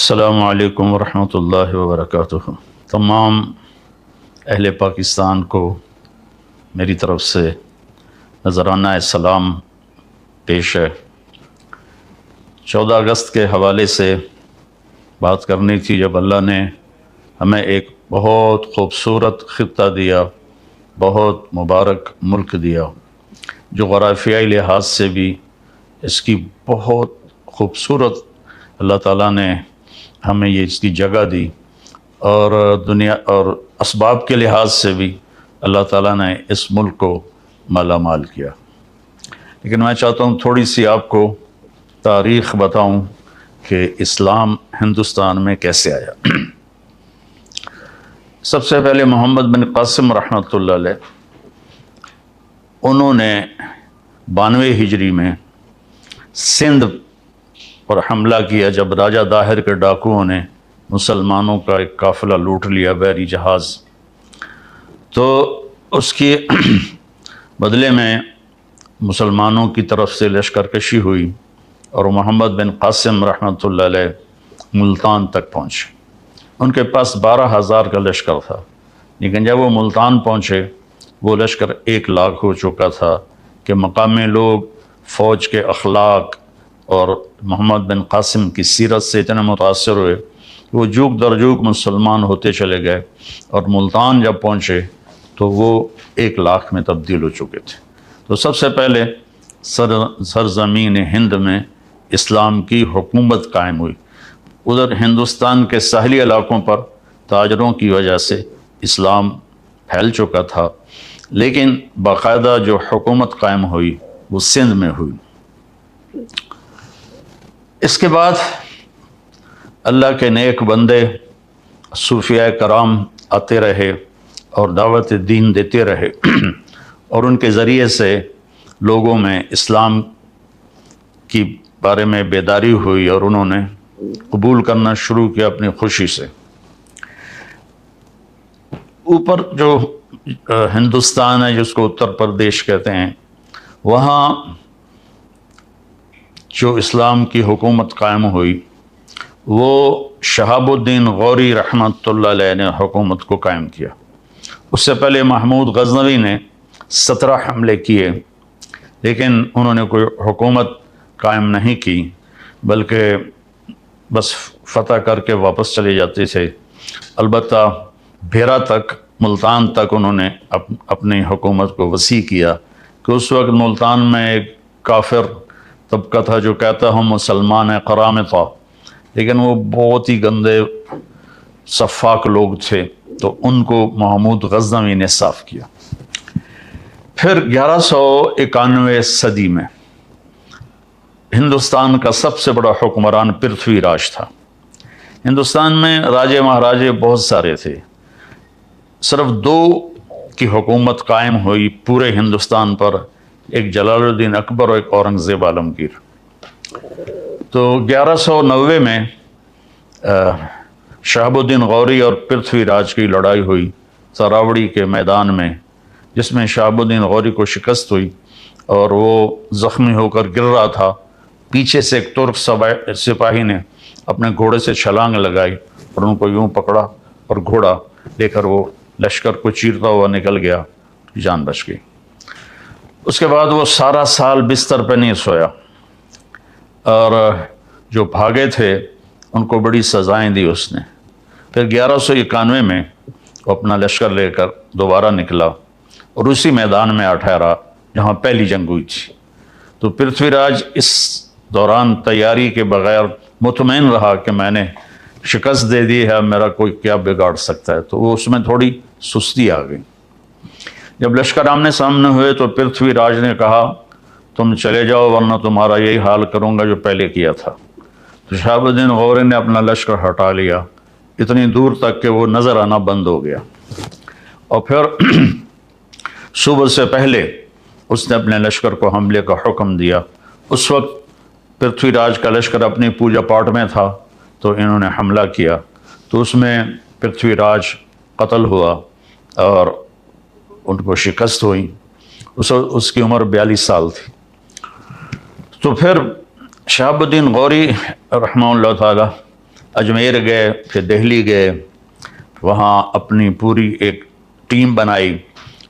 السلام علیکم ورحمۃ اللہ وبرکاتہ۔ تمام اہل پاکستان کو میری طرف سے نذرانہ سلام پیش ہے۔ 14 اگست کے حوالے سے بات کرنی تھی، جب اللہ نے ہمیں ایک بہت خوبصورت خطہ دیا، بہت مبارک ملک دیا، جو جغرافیائی لحاظ سے بھی اس کی بہت خوبصورت اللہ تعالیٰ نے ہمیں یہ اس کی جگہ دی، اور دنیا اور اسباب کے لحاظ سے بھی اللہ تعالیٰ نے اس ملک کو مالا مال کیا۔ لیکن میں چاہتا ہوں تھوڑی سی آپ کو تاریخ بتاؤں کہ اسلام ہندوستان میں کیسے آیا۔ سب سے پہلے محمد بن قاسم رحمۃ اللہ علیہ، انہوں نے 92 ہجری میں سندھ پر حملہ کیا، جب راجہ داہر کے ڈاکوؤں نے مسلمانوں کا ایک قافلہ لوٹ لیا، بحری جہاز۔ تو اس کی بدلے میں مسلمانوں کی طرف سے لشکر کشی ہوئی، اور محمد بن قاسم رحمۃ اللہ علیہ ملتان تک پہنچے۔ ان کے پاس 12,000 کا لشکر تھا، لیکن جب وہ ملتان پہنچے وہ لشکر 1 لاکھ ہو چکا تھا، کہ مقامی لوگ فوج کے اخلاق اور محمد بن قاسم کی سیرت سے اتنے متاثر ہوئے کہ وہ جوک در جوک مسلمان ہوتے چلے گئے، اور ملتان جب پہنچے تو وہ 1 لاکھ میں تبدیل ہو چکے تھے۔ تو سب سے پہلے سرزمین ہند میں اسلام کی حکومت قائم ہوئی۔ ادھر ہندوستان کے ساحلی علاقوں پر تاجروں کی وجہ سے اسلام پھیل چکا تھا، لیکن باقاعدہ جو حکومت قائم ہوئی وہ سندھ میں ہوئی۔ اس کے بعد اللہ کے نیک بندے صوفیاء کرام آتے رہے اور دعوت دین دیتے رہے، اور ان کے ذریعے سے لوگوں میں اسلام کی بارے میں بیداری ہوئی، اور انہوں نے قبول کرنا شروع کیا اپنی خوشی سے۔ اوپر جو ہندوستان ہے، جس کو اتر پردیش کہتے ہیں، وہاں جو اسلام کی حکومت قائم ہوئی وہ شہاب الدین غوری رحمۃ اللہ علیہ نے حکومت کو قائم کیا۔ اس سے پہلے محمود غزنوی نے 17 حملے کیے، لیکن انہوں نے کوئی حکومت قائم نہیں کی، بلکہ بس فتح کر کے واپس چلے جاتے تھے۔ البتہ بھیرا تک، ملتان تک انہوں نے اپنی حکومت کو وسیع کیا، کہ اس وقت ملتان میں ایک کافر طبقہ تھا جو کہتا ہم مسلمان ہیں، قرامطہ، لیکن وہ بہت ہی گندے سفاک لوگ تھے، تو ان کو محمود غزنوی نے صاف کیا۔ پھر 1191 صدی میں ہندوستان کا سب سے بڑا حکمران پرتھوی راج تھا۔ ہندوستان میں راجے مہاراجے بہت سارے تھے، صرف 2 کی حکومت قائم ہوئی پورے ہندوستان پر، ایک جلال الدین اکبر اور ایک اورنگزیب عالمگیر۔ تو 1190 میں شہاب الدین غوری اور پرتھوی راج کی لڑائی ہوئی تراوڑی کے میدان میں، جس میں شہاب الدین غوری کو شکست ہوئی، اور وہ زخمی ہو کر گر رہا تھا۔ پیچھے سے ایک ترک سپاہی نے اپنے گھوڑے سے چھلانگ لگائی اور ان کو یوں پکڑا، اور گھوڑا لے کر وہ لشکر کو چیرتا ہوا نکل گیا، جان بچ گئی۔ اس کے بعد وہ سارا سال بستر پہ نہیں سویا، اور جو بھاگے تھے ان کو بڑی سزائیں دی اس نے۔ پھر 1191 میں وہ اپنا لشکر لے کر دوبارہ نکلا، اور اسی میدان میں ٹھہرا جہاں پہلی جنگ ہوئی تھی۔ تو پرتھوی راج اس دوران تیاری کے بغیر مطمئن رہا کہ میں نے شکست دے دی ہے، میرا کوئی کیا بگاڑ سکتا ہے، تو وہ اس میں تھوڑی سستی آ گئی۔ جب لشکر آمنے سامنے ہوئے تو پرتھوی راج نے کہا تم چلے جاؤ، ورنہ تمہارا یہی حال کروں گا جو پہلے کیا تھا۔ تو شہاب الدین غوری نے اپنا لشکر ہٹا لیا، اتنی دور تک کہ وہ نظر آنا بند ہو گیا، اور پھر صبح سے پہلے اس نے اپنے لشکر کو حملے کا حکم دیا۔ اس وقت پرتھوی راج کا لشکر اپنی پوجا پاٹ میں تھا، تو انہوں نے حملہ کیا، تو اس میں پرتھوی راج قتل ہوا اور ان کو شکست ہوئی۔ اس کی عمر 42 سال تھی۔ تو پھر شہاب الدین غوری رحمہ اللہ تعالی اجمیر گئے، پھر دہلی گئے، وہاں اپنی پوری ایک ٹیم بنائی،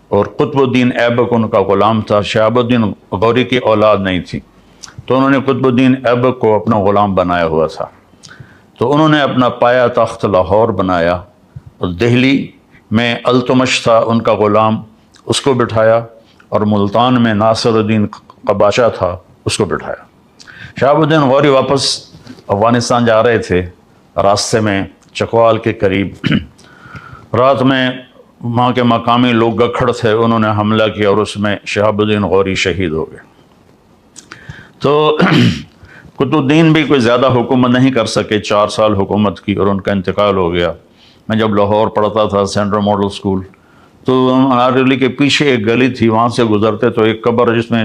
اور قطب الدین ایبک ان کا غلام تھا، شہاب الدین غوری کی اولاد نہیں تھی، تو انہوں نے قطب الدین ایبک کو اپنا غلام بنایا ہوا تھا۔ تو انہوں نے اپنا پایا تخت لاہور بنایا، اور دہلی میں التمش تھا ان کا غلام، اس کو بٹھایا، اور ملتان میں ناصر الدین قباشہ تھا، اس کو بٹھایا۔ شہاب الدین غوری واپس افغانستان جا رہے تھے، راستے میں چکوال کے قریب رات میں وہاں کے مقامی لوگ گکھڑ تھے، انہوں نے حملہ کیا، اور اس میں شہاب الدین غوری شہید ہو گئے۔ تو قطب الدین بھی کوئی زیادہ حکومت نہیں کر سکے، 4 سال حکومت کی اور ان کا انتقال ہو گیا۔ میں جب لاہور پڑھتا تھا سینٹرل ماڈل اسکول، تو ہمارے کے پیچھے ایک گلی تھی، وہاں سے گزرتے تو ایک قبر جس میں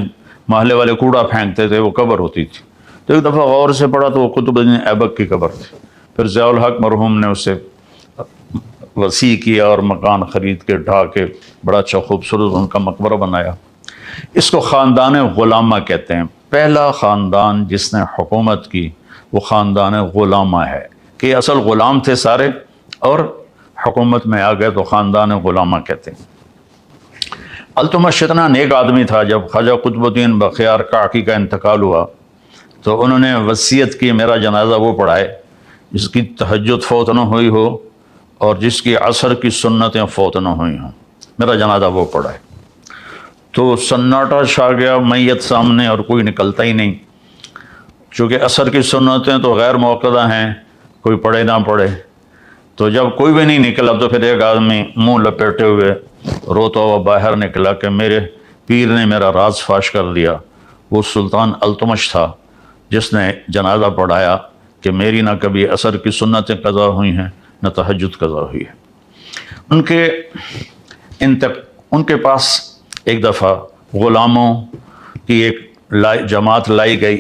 محلے والے کوڑا پھینکتے تھے، وہ قبر ہوتی تھی۔ تو ایک دفعہ غور سے پڑھا تو وہ قطب الدین ایبک کی قبر تھی۔ پھر ضیاء الحق مرحوم نے اسے وسیع کیا اور مکان خرید کے ڈھا کے بڑا اچھا خوبصورت ان کا مقبرہ بنایا۔ اس کو خاندان غلامہ کہتے ہیں۔ پہلا خاندان جس نے حکومت کی وہ خاندان غلامہ ہے، کہ اصل غلام تھے سارے اور حکومت میں آ گئے تو خاندان غلامہ کہتے ہیں۔ التمش اتنا نیک آدمی تھا، جب خواجہ قطب الدین بختیار کاکی کا انتقال ہوا تو انہوں نے وصیت کی میرا جنازہ وہ پڑھائے جس کی تہجد فوت نہ ہوئی ہو اور جس کی عصر کی سنتیں فوت نہ ہوئی ہوں، میرا جنازہ وہ پڑھائے۔ تو سناٹا چھا گیا، میت سامنے اور کوئی نکلتا ہی نہیں، چونکہ عصر کی سنتیں تو غیر موقدہ ہیں، کوئی پڑھے نہ پڑھے۔ تو جب کوئی بھی نہیں نکلا تو پھر ایک آدمی منہ لپیٹے ہوئے روتا ہوا باہر نکلا کہ میرے پیر نے میرا راز فاش کر دیا۔ وہ سلطان التمش تھا جس نے جنازہ پڑھایا کہ میری نہ کبھی عصر کی سنتیں قضا ہوئی ہیں نہ تہجد قضا ہوئی ہے۔ ان کے پاس ایک دفعہ غلاموں کی ایک جماعت لائی گئی،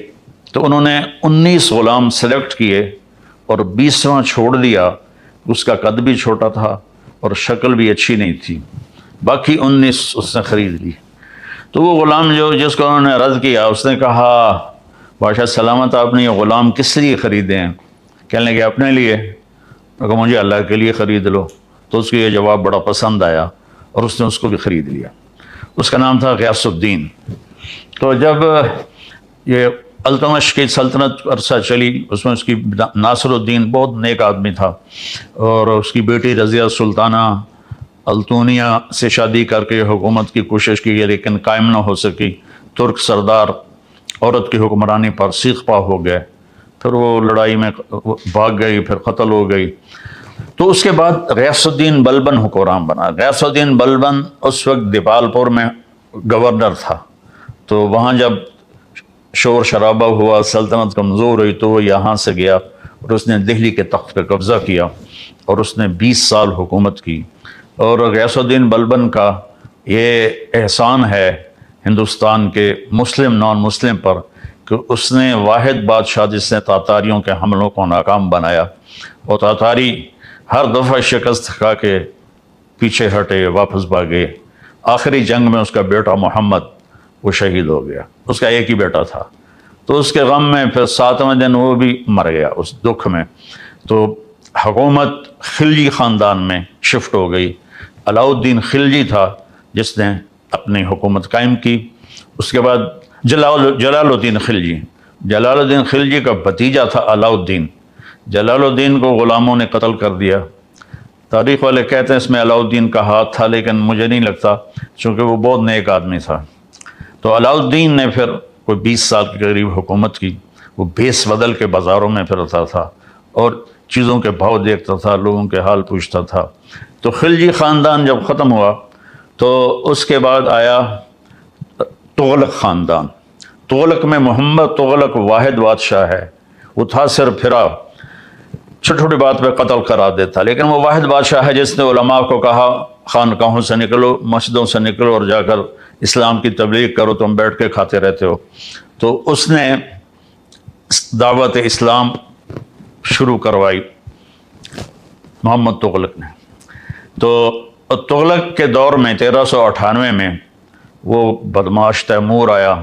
تو انہوں نے 19 غلام سلیکٹ کیے اور 20واں چھوڑ دیا۔ اس کا قد بھی چھوٹا تھا اور شکل بھی اچھی نہیں تھی، باقی 19 اس نے خرید لی۔ تو وہ غلام جس کو انہوں نے رد کیا، اس نے کہا بادشاہ سلامت آپ نے یہ غلام کس لیے خریدے ہیں؟ کہنے لگے اپنے لیے۔ کہا مجھے اللہ کے لیے خرید لو۔ تو اس کو یہ جواب بڑا پسند آیا اور اس نے اس کو بھی خرید لیا۔ اس کا نام تھا غیاث الدین۔ تو جب یہ التمش کی سلطنت عرصہ چلی، اس میں اس کی ناصر الدین بہت نیک آدمی تھا، اور اس کی بیٹی رضیہ سلطانہ التونیہ سے شادی کر کے حکومت کی کوشش کی لیکن قائم نہ ہو سکی۔ ترک سردار عورت کی حکمرانی پر سیخ پا ہو گئے، پھر وہ لڑائی میں بھاگ گئی، پھر قتل ہو گئی۔ تو اس کے بعد غیاث الدین بلبن حکمران بنا۔ غیاث الدین بلبن اس وقت دیپال پور میں گورنر تھا، تو وہاں جب شور شرابہ ہوا، سلطنت کمزور ہوئی، تو وہ یہاں سے گیا اور اس نے دہلی کے تخت پہ قبضہ کیا اور اس نے 20 سال حکومت کی۔ اور غیاث الدین بلبن کا یہ احسان ہے ہندوستان کے مسلم نان مسلم پر کہ اس نے واحد بادشاہ جس نے تاتاریوں کے حملوں کو ناکام بنایا، اور تاتاری ہر دفعہ شکست کھا کے پیچھے ہٹے، واپس بھاگے۔ آخری جنگ میں اس کا بیٹا محمد وہ شہید ہو گیا، اس کا ایک ہی بیٹا تھا، تو اس کے غم میں پھر 7ویں دن وہ بھی مر گیا اس دکھ میں۔ تو حکومت خلجی خاندان میں شفٹ ہو گئی۔ علاؤالدین خلجی تھا جس نے اپنی حکومت قائم کی۔ اس کے بعد جلال الدین خلجی، جلال الدین خلجی کا بھتیجا تھا علاؤالدین۔ جلال الدین کو غلاموں نے قتل کر دیا۔ تاریخ والے کہتے ہیں اس میں علاؤالدین کا ہاتھ تھا، لیکن مجھے نہیں لگتا چونکہ وہ بہت نیک آدمی تھا۔ تو علاؤالدین نے پھر کوئی 20 سال کے قریب حکومت کی۔ وہ بھیس بدل کے بازاروں میں پھرتا تھا اور چیزوں کے بھاؤ دیکھتا تھا، لوگوں کے حال پوچھتا تھا۔ تو خلجی خاندان جب ختم ہوا تو اس کے بعد آیا تغلق خاندان۔ تغلق میں محمد تغلق واحد بادشاہ ہے۔ وہ تھا صرف پھرا، چھوٹی چھوٹی بات پہ قتل کرا دیتا، لیکن وہ واحد بادشاہ ہے جس نے علماء کو کہا خانقاہوں سے نکلو، مسجدوں سے نکلو اور جا کر اسلام کی تبلیغ کرو، تم بیٹھ کے کھاتے رہتے ہو۔ تو اس نے دعوت اسلام شروع کروائی محمد تغلق نے۔ تو تغلق کے دور میں 1398 میں وہ بدماش تیمور آیا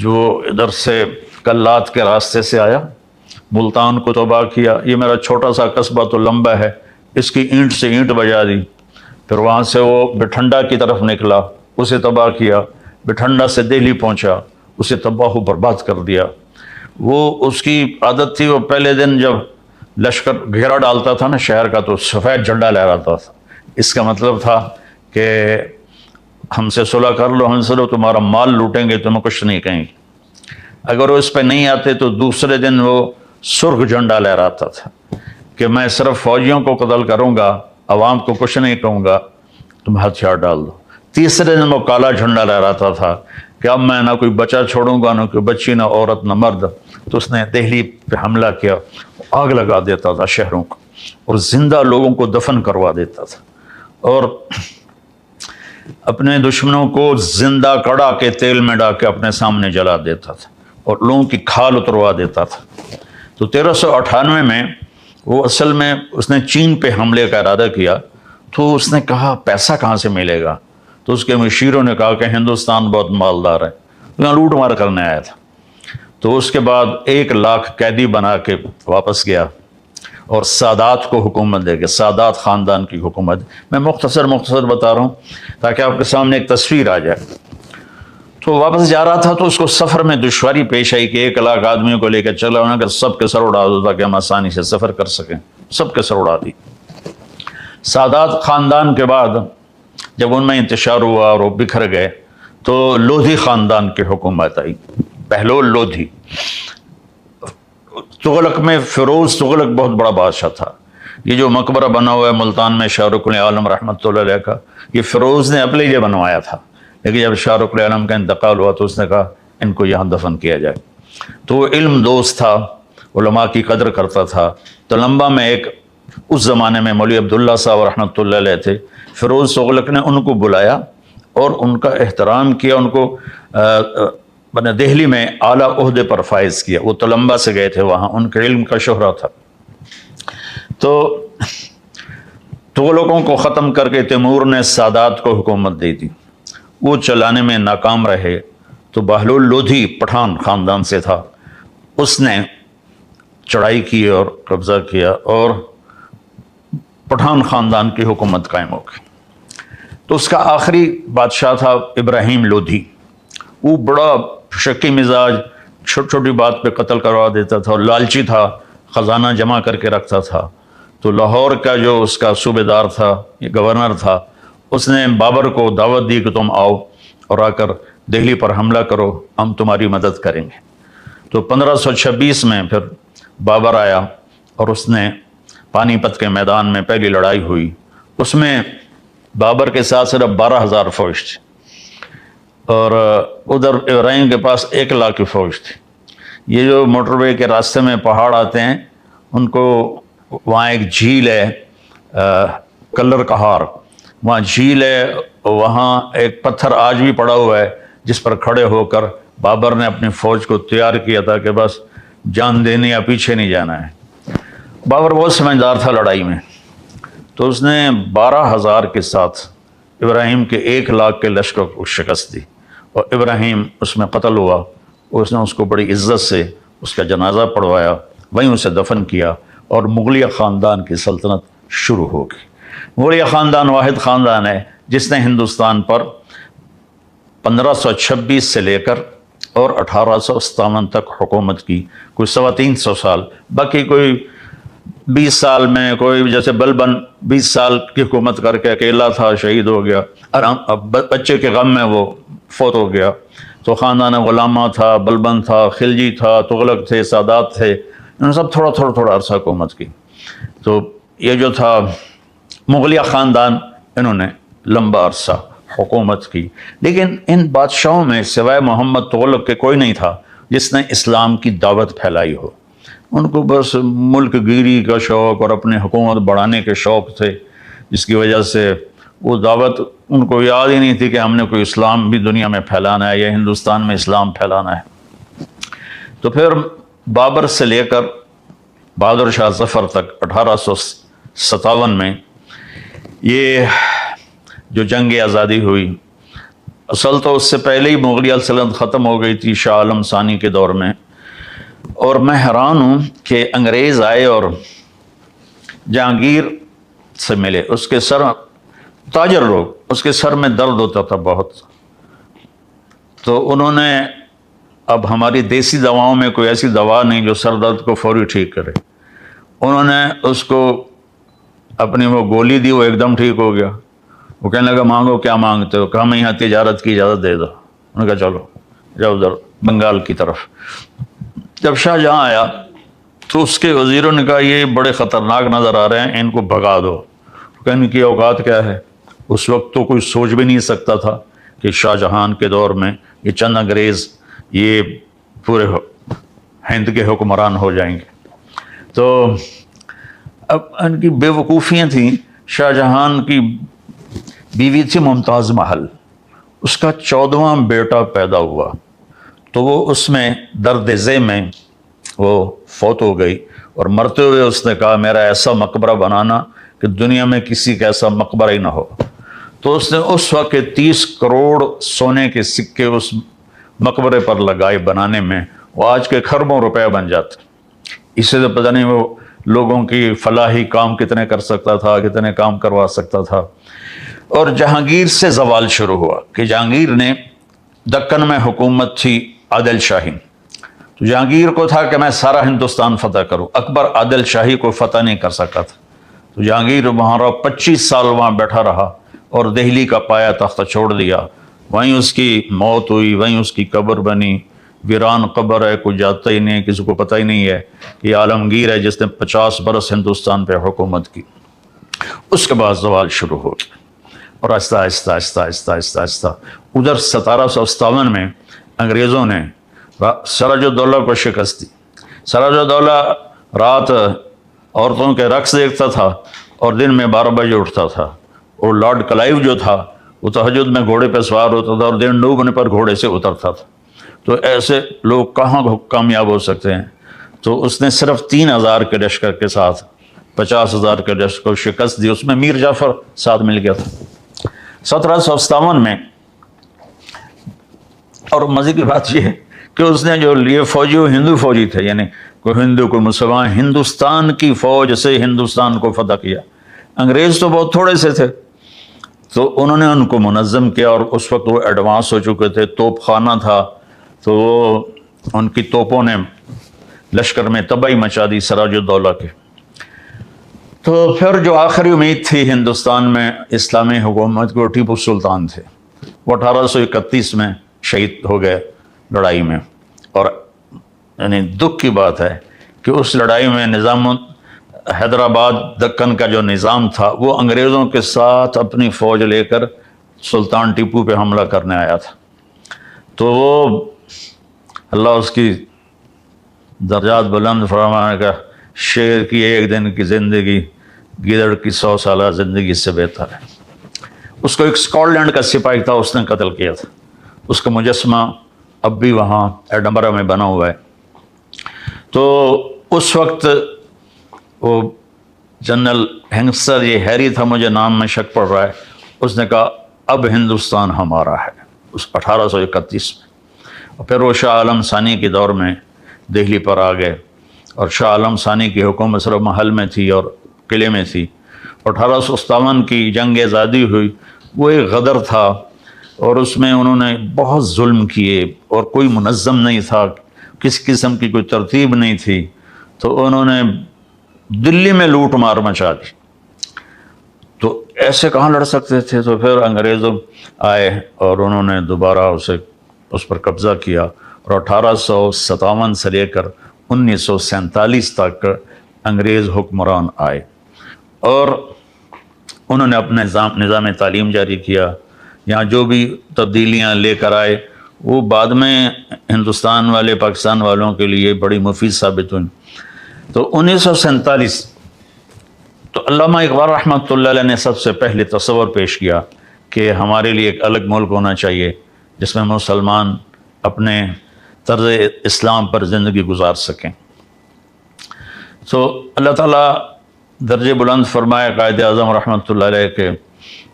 جو ادھر سے کلات کے راستے سے آیا، ملتان کو تباہ کیا. یہ میرا چھوٹا سا قصبہ تو لمبا ہے، اس کی اینٹ سے اینٹ بجا دی. پھر وہاں سے وہ بٹھنڈا کی طرف نکلا، اسے تباہ کیا. بٹھنڈا سے دہلی پہنچا، اسے تباہ و برباد کر دیا. وہ اس کی عادت تھی، وہ پہلے دن جب لشکر گھیرا ڈالتا تھا نا شہر کا تو سفید جھنڈا لہراتا تھا. اس کا مطلب تھا کہ ہم سے صلح کر لو، ہم سے لو، تمہارا مال لوٹیں گے، تمہیں کچھ نہیں کہیں گے. اگر وہ اس پہ نہیں آتے تو دوسرے دن وہ سرخ جھنڈا لہراتا تھا کہ میں صرف فوجیوں کو قتل کروں گا، عوام کو کچھ نہیں کہوں گا، تم ہتھیار ڈال دو. تیسرے دن وہ کالا جھنڈا لہراتا تھا کہ اب میں نہ کوئی بچہ چھوڑوں گا، نہ کوئی بچی، نہ عورت، نہ مرد. تو اس نے دہلی پہ حملہ کیا، آگ لگا دیتا تھا شہروں کو، اور زندہ لوگوں کو دفن کروا دیتا تھا، اور اپنے دشمنوں کو زندہ کڑا کے تیل میں ڈال کے اپنے سامنے جلا دیتا تھا، اور لوگوں کی کھال اتروا دیتا تھا. تو 1398 میں وہ اصل میں اس نے چین پہ حملے کا ارادہ کیا. تو اس نے کہا پیسہ کہاں سے ملے گا؟ تو اس کے مشیروں نے کہا کہ ہندوستان بہت مالدار ہے، یہاں لوٹ مار کرنے آیا تھا. تو اس کے بعد 1,00,000 قیدی بنا کے واپس گیا اور سادات کو حکومت دے گا، سادات خاندان کی حکومت. میں مختصر بتا رہا ہوں تاکہ آپ کے سامنے ایک تصویر آ جائے. تو واپس جا رہا تھا تو اس کو سفر میں دشواری پیش آئی کہ 1,00,000 آدمیوں کو لے کے چلا ہونا، اگر سب کے سر اڑا دو تاکہ ہم آسانی سے سفر کر سکیں. سب کے سر اڑا دی. سادات خاندان کے بعد جب ان میں انتشار ہوا اور وہ بکھر گئے تو لودھی خاندان کی حکومت آئی، بہلول لودھی. تغلق میں فیروز تغلق بہت بڑا بادشاہ تھا. یہ جو مقبرہ بنا ہوا ہے ملتان میں شاہ رخ العالم رحمۃ اللہ علیہ کا، یہ فیروز نے اپنے لیے بنوایا تھا، لیکن جب شاہ رخ العالم کا انتقال ہوا تو اس نے کہا ان کو یہاں دفن کیا جائے. تو وہ علم دوست تھا، علماء کی قدر کرتا تھا. تو لمبا میں ایک اس زمانے میں مولوی عبداللہ صاحب رحمۃ اللہ علیہ تھے، فیروز تغلق نے ان کو بلایا اور ان کا احترام کیا، ان کو دہلی میں اعلیٰ عہدے پر فائز کیا. وہ تلمبا سے گئے تھے، وہاں ان کے علم کا شہرہ تھا. تو تغلقوں کو ختم کر کے تیمور نے سادات کو حکومت دے دی. وہ چلانے میں ناکام رہے تو بہلول لودھی پٹھان خاندان سے تھا، اس نے چڑھائی کی اور قبضہ کیا اور پٹھان خاندان کی حکومت قائم ہو گئی. تو اس کا آخری بادشاہ تھا ابراہیم لودھی. وہ بڑا شکی مزاج، چھوٹی چھوٹی بات پہ قتل کروا دیتا تھا اور لالچی تھا، خزانہ جمع کر کے رکھتا تھا. تو لاہور کا جو اس کا صوبے دار تھا، یہ گورنر تھا، اس نے بابر کو دعوت دی کہ تم آؤ اور آ کر دہلی پر حملہ کرو، ہم تمہاری مدد کریں گے. تو 1526 میں پھر بابر آیا اور اس نے پانی پت کے میدان میں پہلی لڑائی ہوئی. اس میں بابر کے ساتھ صرف 12,000 فوج تھی اور ادھر ابراہیم کے پاس 1,00,000 کی فوج تھی. یہ جو موٹر وے کے راستے میں پہاڑ آتے ہیں ان کو، وہاں ایک جھیل ہے کلر کہار، وہاں جھیل ہے، وہاں ایک پتھر آج بھی پڑا ہوا ہے جس پر کھڑے ہو کر بابر نے اپنی فوج کو تیار کیا تھا کہ بس جان دینی یا پیچھے نہیں جانا ہے. بابر بہت سمجھدار تھا لڑائی میں، تو اس نے 12,000 کے ساتھ ابراہیم کے 1,00,000 کے لشکر کو شکست دی اور ابراہیم اس میں قتل ہوا. اس نے اس کو بڑی عزت سے اس کا جنازہ پڑھوایا، وہیں اسے دفن کیا اور مغلیہ خاندان کی سلطنت شروع ہو گئی. مغلیہ خاندان واحد خاندان ہے جس نے ہندوستان پر 1526 سے لے کر اور 1857 تک حکومت کی، کوئی 325 سال. باقی کوئی 20 سال میں، کوئی جیسے بلبن 20 سال کی حکومت کر کے اکیلا تھا، شہید ہو گیا، بچے کے غم میں وہ فوت ہو گیا. تو خاندان غلامہ تھا، بلبن تھا، خلجی تھا، تغلق تھے، سادات تھے، انہوں نے سب تھوڑا عرصہ حکومت کی. تو یہ جو تھا مغلیہ خاندان، انہوں نے لمبا عرصہ حکومت کی. لیکن ان بادشاہوں میں سوائے محمد تغلق کے کوئی نہیں تھا جس نے اسلام کی دعوت پھیلائی ہو. ان کو بس ملک گیری کا شوق اور اپنے حکومت بڑھانے کے شوق تھے، جس کی وجہ سے وہ دعوت ان کو یاد ہی نہیں تھی کہ ہم نے کوئی اسلام بھی دنیا میں پھیلانا ہے یا ہندوستان میں اسلام پھیلانا ہے. تو پھر بابر سے لے کر بہادر شاہ ظفر تک 1857 میں یہ جو جنگ آزادی ہوئی، اصل تو اس سے پہلے ہی مغلیہ سلطنت ختم ہو گئی تھی شاہ عالم ثانی کے دور میں. اور میں حیران ہوں کہ انگریز آئے اور جہانگیر سے ملے، اس کے سر، تاجر لوگ، اس کے سر میں درد ہوتا تھا بہت، تو انہوں نے، اب ہماری دیسی دواؤں میں کوئی ایسی دوا نہیں جو سر درد کو فوری ٹھیک کرے، انہوں نے اس کو اپنی وہ گولی دی، وہ ایک دم ٹھیک ہو گیا۔ وہ کہنے لگا مانگو کیا مانگتے ہو؟ کہا میں یہاں تجارت کی اجازت دے دو۔ انہوں نے کہا چلو جاؤ ادھر بنگال کی طرف۔ جب شاہ جہاں آیا تو اس کے وزیروں نے کہا یہ بڑے خطرناک نظر آ رہے ہیں، ان کو بھگا دو۔ کہنے کی اوقات کیا ہے، اس وقت تو کوئی سوچ بھی نہیں سکتا تھا کہ شاہ جہان کے دور میں یہ چند انگریز یہ پورے ہند کے حکمران ہو جائیں گے۔ تو اب ان کی بے وقوفیاں تھیں۔ شاہ جہان کی بیوی تھی ممتاز محل، اس کا 14واں بیٹا پیدا ہوا تو وہ اس میں درد ذہ میں وہ فوت ہو گئی، اور مرتے ہوئے اس نے کہا میرا ایسا مقبرہ بنانا کہ دنیا میں کسی کا ایسا مقبرہ ہی نہ ہو۔ تو اس نے اس وقت 30 کروڑ سونے کے سکے اس مقبرے پر لگائے بنانے میں، وہ آج کے خربوں روپے بن جاتے۔ اس سے پتہ نہیں وہ لوگوں کی فلاحی کام کتنے کر سکتا تھا، کتنے کام کروا سکتا تھا۔ اور جہانگیر سے زوال شروع ہوا کہ جہانگیر نے، دکن میں حکومت تھی عادل شاہی، تو جہانگیر کو تھا کہ میں سارا ہندوستان فتح کروں، اکبر عادل شاہی کو فتح نہیں کر سکا تھا۔ تو جہانگیر وہاں 25 سال وہاں بیٹھا رہا اور دہلی کا پایا تختہ چھوڑ دیا، وہیں اس کی موت ہوئی، وہیں اس کی قبر بنی، ویران قبر ہے، کوئی جاتا ہی نہیں، کسی کو پتہ ہی نہیں ہے کہ یہ عالمگیر ہے جس نے 50 برس ہندوستان پہ حکومت کی۔ اس کے بعد زوال شروع ہو گیا، اور آہستہ آہستہ آہستہ آہستہ آہستہ آہستہ ادھر 1757 میں انگریزوں نے سراج الدولہ کو شکست دی۔ سراج الدولہ رات عورتوں کے رقص دیکھتا تھا اور دن میں 12 بجے اٹھتا تھا، اور لارڈ کلائیو جو تھا وہ تہجد میں گھوڑے پہ سوار ہوتا تھا اور دن ڈوبنے پر گھوڑے سے اترتا تھا۔ تو ایسے لوگ کہاں کامیاب ہو سکتے ہیں؟ تو اس نے صرف 3000 کے لشکر کے ساتھ 50,000 کے لشکر کو شکست دی، اس میں میر جعفر ساتھ مل گیا تھا 1757 میں۔ اور مزے کی بات یہ ہے کہ اس نے جو لیے فوجی وہ ہندو فوجی تھے، یعنی کوئی ہندو کوئی مسلمان، ہندوستان کی فوج سے ہندوستان کو فتح کیا۔ انگریز تو بہت تھوڑے سے تھے، تو انہوں نے ان کو منظم کیا، اور اس وقت وہ ایڈوانس ہو چکے تھے، توپ خانہ تھا، تو ان کی توپوں نے لشکر میں تباہی مچا دی سراج الدولہ کے۔ تو پھر جو آخری امید تھی ہندوستان میں اسلامی حکومت کو، ٹیپو سلطان تھے، وہ 1831 میں شہید ہو گئے لڑائی میں۔ اور یعنی دکھ کی بات ہے کہ اس لڑائی میں نظام حیدرآباد دکن کا جو نظام تھا وہ انگریزوں کے ساتھ اپنی فوج لے کر سلطان ٹیپو پہ حملہ کرنے آیا تھا۔ تو وہ اللہ اس کی درجات بلند فرمانے کا، شیر کی ایک دن کی زندگی گیدڑ کی 100 سالہ زندگی سے بہتر ہے۔ اس کو ایک اسکاٹ لینڈ کا سپاہی تھا، اس نے قتل کیا تھا، اس کا مجسمہ اب بھی وہاں ایڈنبرا میں بنا ہوا ہے۔ تو اس وقت وہ جنرل ہینگسر، یہ ہیری تھا، مجھے نام میں شک پڑ رہا ہے، اس نے کہا اب ہندوستان ہمارا ہے، اس 1831 میں۔ اور پھر وہ شاہ عالم ثانی کے دور میں دہلی پر آ گئے، اور شاہ عالم ثانی کی حکومت صرف محل میں تھی اور قلعے میں تھی۔ 1857 کی جنگ آزادی ہوئی، وہ ایک غدر تھا، اور اس میں انہوں نے بہت ظلم کیے، اور کوئی منظم نہیں تھا، کسی قسم کی کوئی ترتیب نہیں تھی، تو انہوں نے دلی میں لوٹ مار مچا دی۔ تو ایسے کہاں لڑ سکتے تھے؟ تو پھر انگریز آئے اور انہوں نے دوبارہ اس پر قبضہ کیا، اور 1857 سے لے کر 1947 تک انگریز حکمران آئے، اور انہوں نے اپنا نظام تعلیم جاری کیا۔ یہاں جو بھی تبدیلیاں لے کر آئے وہ بعد میں ہندوستان والے، پاکستان والوں کے لیے بڑی مفید ثابت ہوئی۔ تو 1947 تو علامہ اقبال رحمۃ اللہ علیہ نے سب سے پہلے تصور پیش کیا کہ ہمارے لیے ایک الگ ملک ہونا چاہیے جس میں مسلمان اپنے طرز اسلام پر زندگی گزار سکیں۔ تو اللہ تعالیٰ درجے بلند فرمائے قائد اعظم رحمۃ اللہ علیہ کے،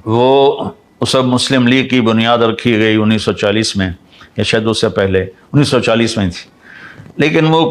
وہ سب مسلم لیگ کی بنیاد رکھی گئی 1940 میں، یا شاید اس سے پہلے 1940 میں تھی، لیکن وہ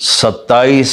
27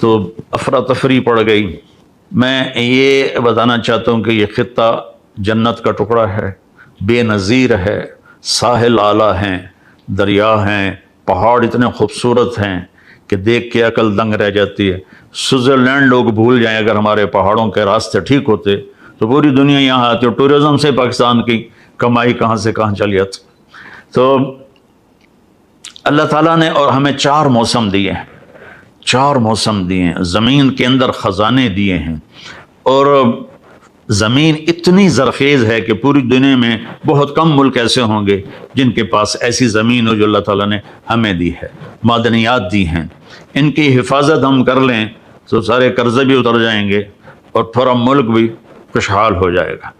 تو افراتفری پڑ گئی۔ میں یہ بتانا چاہتا ہوں کہ یہ خطہ جنت کا ٹکڑا ہے، بے نظیر ہے، ساحل اعلیٰ ہیں، دریا ہیں، پہاڑ اتنے خوبصورت ہیں کہ دیکھ کے عقل دنگ رہ جاتی ہے۔ سوئٹزرلینڈ لوگ بھول جائیں اگر ہمارے پہاڑوں کے راستے ٹھیک ہوتے تو پوری دنیا یہاں آتی، اور ٹورزم سے پاکستان کی کمائی کہاں سے کہاں چلی جاتی۔ تو اللہ تعالیٰ نے اور ہمیں 4 موسم دیے ہیں، 4 موسم دیے ہیں، زمین کے اندر خزانے دیے ہیں، اور زمین اتنی زرخیز ہے کہ پوری دنیا میں بہت کم ملک ایسے ہوں گے جن کے پاس ایسی زمین ہو جو اللہ تعالیٰ نے ہمیں دی ہے، معدنیات دی ہیں۔ ان کی حفاظت ہم کر لیں تو سارے قرضے بھی اتر جائیں گے اور پورا ملک بھی خوشحال ہو جائے گا۔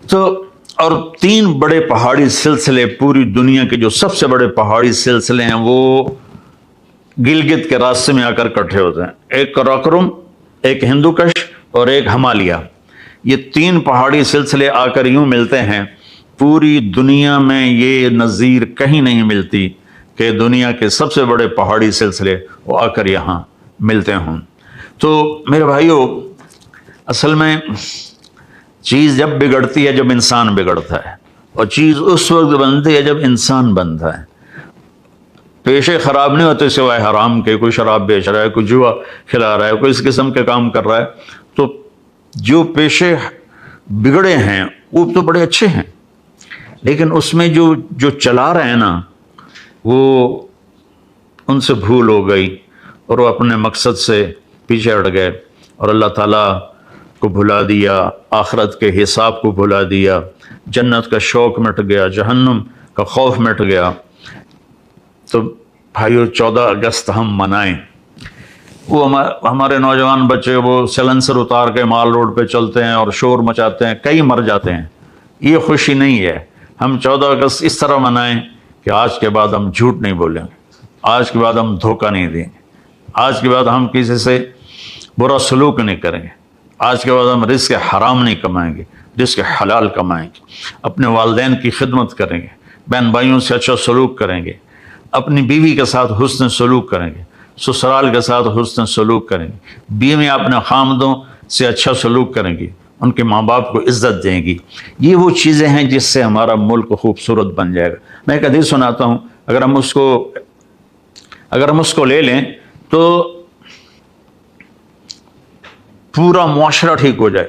تو اور 3 بڑے پہاڑی سلسلے پوری دنیا کے جو سب سے بڑے پہاڑی سلسلے ہیں وہ گلگت کے راستے میں آ کر اکٹھے ہوتے ہیں، ایک کراکرم، ایک ہندو کش اور ایک ہمالیہ۔ یہ 3 پہاڑی سلسلے آ کر یوں ملتے ہیں، پوری دنیا میں یہ نظیر کہیں نہیں ملتی کہ دنیا کے سب سے بڑے پہاڑی سلسلے وہ آ کر یہاں ملتے ہوں۔ تو میرے بھائیو، اصل میں چیز جب بگڑتی ہے جب انسان بگڑتا ہے، اور چیز اس وقت بنتی ہے جب انسان بنتا ہے۔ پیشے خراب نہیں ہوتے سوائے حرام کے، کوئی شراب بیچ رہا ہے، کوئی جوا کھلا رہا ہے، کوئی اس قسم کے کام کر رہا ہے، تو جو پیشے بگڑے ہیں وہ تو بڑے اچھے ہیں، لیکن اس میں جو چلا رہے ہیں نا وہ ان سے بھول ہو گئی اور وہ اپنے مقصد سے پیچھے ہٹ گئے اور اللہ تعالیٰ کو بھلا دیا، آخرت کے حساب کو بھلا دیا، جنت کا شوق مٹ گیا، جہنم کا خوف مٹ گیا۔ تو بھائیو 14 اگست ہم منائیں۔ وہ ہمارے نوجوان بچے وہ سلنسر اتار کے مال روڈ پہ چلتے ہیں اور شور مچاتے ہیں، کئی مر جاتے ہیں، یہ خوشی نہیں ہے۔ ہم 14 اگست اس طرح منائیں کہ آج کے بعد ہم جھوٹ نہیں بولیں گے، آج کے بعد ہم دھوکہ نہیں دیں گے، آج کے بعد ہم کسی سے برا سلوک نہیں کریں گے، آج کے بعد ہم رزق حرام نہیں کمائیں گے، رزق حلال کمائیں گے، اپنے والدین کی خدمت کریں گے، بہن بھائیوں سے اچھا سلوک کریں گے، اپنی بیوی کے ساتھ حسن سلوک کریں گے، سسرال کے ساتھ حسن سلوک کریں گے، بیوی اپنے خامدوں سے اچھا سلوک کریں گی، ان کے ماں باپ کو عزت دیں گی۔ یہ وہ چیزیں ہیں جس سے ہمارا ملک خوبصورت بن جائے گا۔ میں ایک حدیث سناتا ہوں، اگر ہم اس کو لے لیں تو پورا معاشرہ ٹھیک ہو جائے۔